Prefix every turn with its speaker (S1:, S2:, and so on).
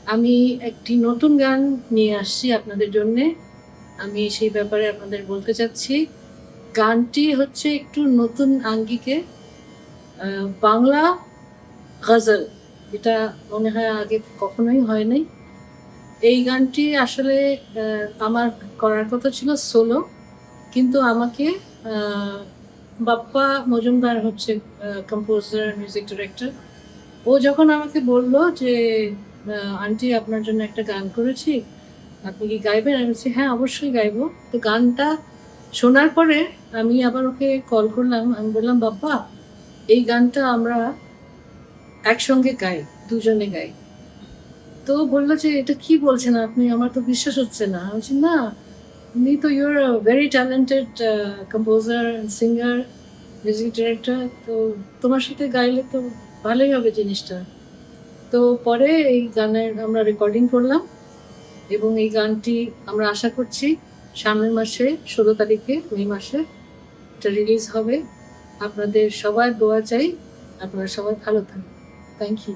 S1: আমি একটি নতুন গান নিয়ে আসছি আপনাদের জন্যে। আমি সেই ব্যাপারে আপনাদের বলতে চাচ্ছি। গানটি হচ্ছে একটু নতুন আঙ্গিকে বাংলা গজল। এটা মনে হয় আগে কখনোই হয় নাই। এই গানটি আসলে আমার করার কথা ছিল সোলো, কিন্তু আমাকে বাপ্পা মজুমদার হচ্ছে কম্পোজার, মিউজিক ডিরেক্টর। ও যখন আমাকে বলল যে, "আন্টি আপনার জন্য একটা গান করেছি, আপনি কি গাইবেন?" আমি বলছি, "হ্যাঁ, অবশ্যই গাইবো।" তো গানটা শোনার পরে আমি আবার ওকে কল করলাম। আমি বললাম, "বাপ্পা, এই গানটা আমরা একসঙ্গে গাই, দুজনে গাই।" তো বলল যে, "এটা কি বলছেন আপনি? আমার তো বিশ্বাস হচ্ছে না।" আমি বলছি, "না, তুমি তো you are a very talented composer, singer, music director. তো তোমার সাথে গাইলে তো ভালোই হবে জিনিসটা।" তো পরে এই গানের আমরা রেকর্ডিং করলাম এবং এই গানটি আমরা আশা করছি সামনের মাসে ১৬ তারিখে মে মাসে এটা রিলিজ হবে। আপনাদের সবার দোয়া চাই। আপনারা সবাই ভালো থাকবেন। Thank you.